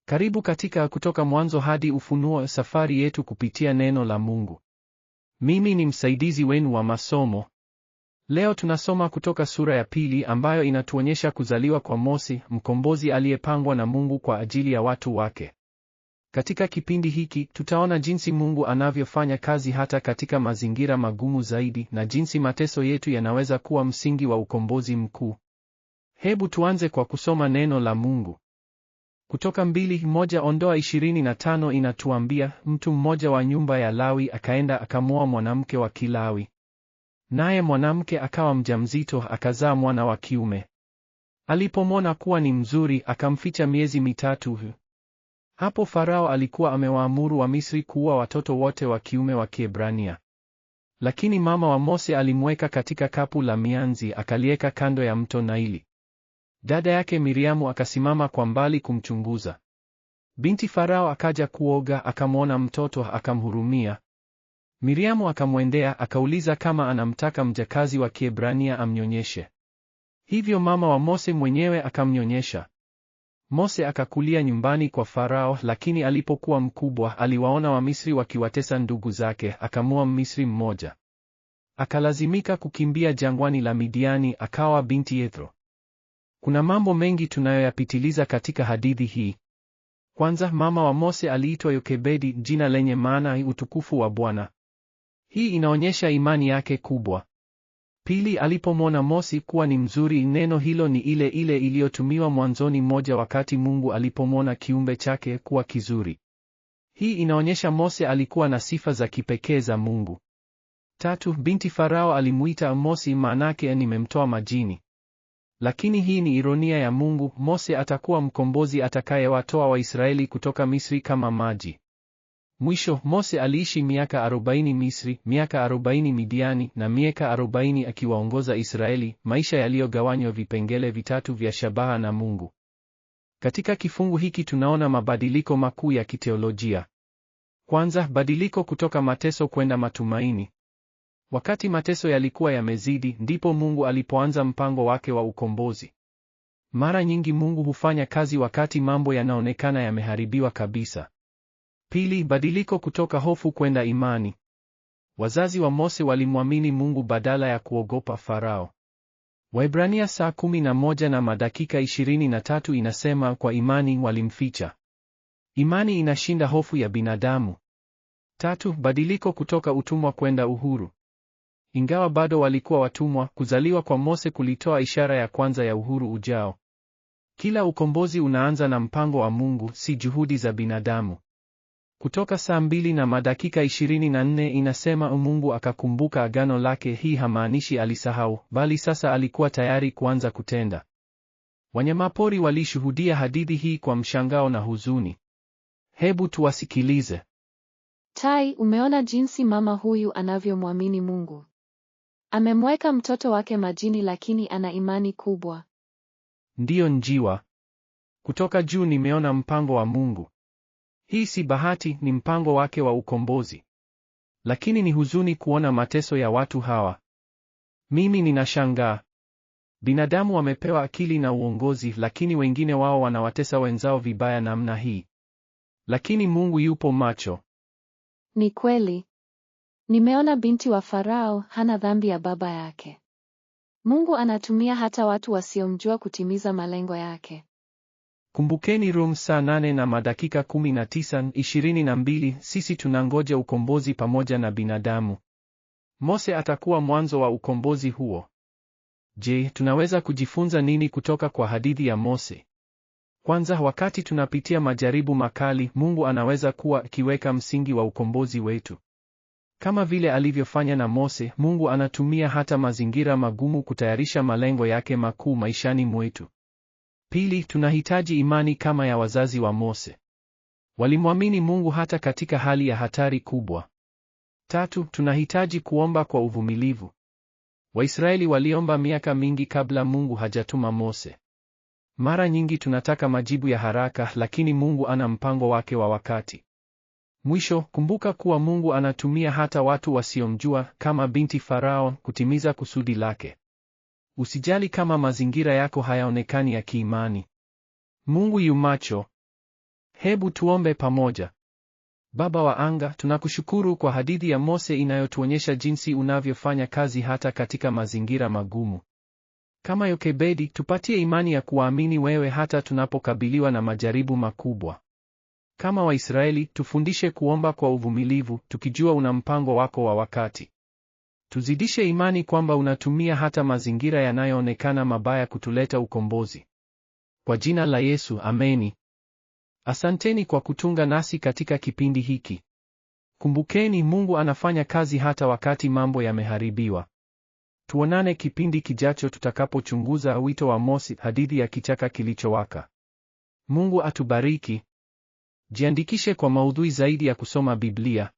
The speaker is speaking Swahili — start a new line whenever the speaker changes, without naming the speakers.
Karibu katika Kutoka Mwanzo hadi Ufunuo, safari yetu kupitia neno la Mungu. Mimi ni msaidizi wenu wa masomo. Leo tunasoma kutoka sura ya 2 ambayo inatuonyesha kuzaliwa kwa Mose, mkombozi aliyepangwa na Mungu kwa ajili ya watu wake. Katika kipindi hiki, tutaona jinsi Mungu anavyofanya kazi hata katika mazingira magumu zaidi na jinsi mateso yetu yanaweza kuwa msingi wa ukombozi mkuu. Hebu tuanze kwa kusoma neno la Mungu. Kutoka 2:1-25 inatuambia, mtu mmoja wa nyumba ya Lawi akaenda akamwoa mwanamke wa Kilawi. Naye mwanamke akawa mjamzito, akazaa mwana wa kiume. Alipomwona kuwa ni mzuri, akamficha miezi 3. Hapo Farao alikuwa amewaamuru Wamisri kuua watoto wote wa kiume wa Kiebrania. Lakini mama wa Mose alimweka katika kapu la mianzi, akaliweka kando ya mto Naili. Dada yake Miriamu akasimama kwa mbali kumchunguza. Binti Farao akaja kuoga, akamwona mtoto, akamhurumia. Miriamu akamwendea, akauliza kama anamtaka mjakazi wa Kiebrania amnyonyeshe. Hivyo mama wa Mose mwenyewe akamnyonyesha. Mose akakulia nyumbani kwa Farao, lakini alipokuwa mkubwa aliwaona Wamisri wakiwatesa ndugu zake, akamwoa Mmisri mmoja. Akalazimika kukimbia jangwani la Midiani, akawa binti Yethro. Kuna mambo mengi tunayoyapitiliza katika hadithi hii. Kwanza, mama wa Mose aliitwa Yokebedi, jina lenye maana utukufu wa Bwana. Hii inaonyesha imani yake kubwa. Pili, alipomwona Mose kuwa ni mzuri, neno hilo ni ile iliyotumiwa mwanzoni mmoja wakati Mungu alipomwona kiumbe chake kuwa kizuri. Hii inaonyesha Mose alikuwa na sifa za kipekee za Mungu. Tatu, binti Farao alimuita Mose, maanake nimemtoa majini. Lakini hii ni ironia ya Mungu, Mose atakuwa mkombozi atakayewatoa Waisraeli kutoka Misri kama maji. Mwisho, Mose aliishi miaka 40 Misri, miaka 40 Midiani na miaka 40 akiwaongoza Israeli, maisha yaliyogawanywa vipengele vitatu vya shabaha na Mungu. Katika kifungu hiki tunaona mabadiliko makuu ya kiteolojia. Kwanza, badiliko kutoka mateso kwenda matumaini. Wakati mateso yalikuwa yamezidi, ndipo Mungu alipoanza mpango wake wa ukombozi. Mara nyingi Mungu hufanya kazi wakati mambo yanaonekana yameharibiwa kabisa. Pili, badiliko kutoka hofu kwenda imani. Wazazi wa Mose walimwamini Mungu badala ya kuogopa Farao. Waebrania 11:23 inasema kwa imani walimficha. Imani inashinda hofu ya binadamu. Tatu, badiliko kutoka utumwa kwenda uhuru. Ingawa bado walikuwa watumwa, kuzaliwa kwa Mose kulitoa ishara ya kwanza ya uhuru ujao. Kila ukombozi unaanza na mpango wa Mungu, si juhudi za binadamu. Kutoka 2:24 inasema Mungu akakumbuka agano lake. Hii hamaanishi alisahau, bali sasa alikuwa tayari kuanza kutenda. Wanyamapori walishuhudia hadithi hii kwa mshangao na huzuni. Hebu tuwasikilize.
Tai, umeona jinsi mama huyu anavyomwamini Mungu. Amemweka mtoto wake majini, lakini ana imani kubwa.
Ndiyo njiwa. Kutoka juu nimeona mpango wa Mungu. Hii si bahati, ni mpango wake wa ukombozi. Lakini ni huzuni kuona mateso ya watu hawa. Mimi ninashangaa. Binadamu wamepewa akili na uongozi, lakini wengine wao wanawatesa wenzao vibaya namna hii. Lakini Mungu yupo macho.
Ni kweli. Nimeona binti wa Farao, hana dhambi ya baba yake. Mungu anatumia hata watu wasiomjua kutimiza malengo yake.
Kumbukeni Rum saa 8:19-22, sisi tunangoja ukombozi pamoja na binadamu. Mose atakuwa mwanzo wa ukombozi huo. Je, tunaweza kujifunza nini kutoka kwa hadithi ya Mose? Kwanza, wakati tunapitia majaribu makali, Mungu anaweza kuwa akiweka msingi wa ukombozi wetu. Kama vile alivyofanya na Mose, Mungu anatumia hata mazingira magumu kutayarisha malengo yake makuu maishani mwetu. Pili, tunahitaji imani kama ya wazazi wa Mose. Walimwamini Mungu hata katika hali ya hatari kubwa. Tatu, tunahitaji kuomba kwa uvumilivu. Waisraeli waliomba miaka mingi kabla Mungu hajatuma Mose. Mara nyingi tunataka majibu ya haraka, lakini Mungu ana mpango wake wa wakati. Mwisho, kumbuka kuwa Mungu anatumia hata watu wasiomjua kama binti Farao kutimiza kusudi lake. Usijali kama mazingira yako hayaonekani ya kiimani. Mungu yu macho. Hebu tuombe pamoja. Baba wa anga, tunakushukuru kwa hadithi ya Mose inayotuonyesha jinsi unavyofanya kazi hata katika mazingira magumu. Kama Yokebedi, tupatie imani ya kuamini wewe hata tunapokabiliwa na majaribu makubwa. Kama Waisraeli, tufundishe kuomba kwa uvumilivu, tukijua una mpango wako wa wakati. Tuzidishe imani kwamba unatumia hata mazingira yanayoonekana mabaya kutuleta ukombozi. Kwa jina la Yesu, ameni. Asanteni kwa kutunga nasi katika kipindi hiki. Kumbukeni, Mungu anafanya kazi hata wakati mambo yameharibiwa. Tuonane kipindi kijacho tutakapochunguza wito wa Mose, hadithi ya kichaka kilichowaka. Mungu atubariki. Jiandikishe kwa maudhui zaidi ya kusoma Biblia.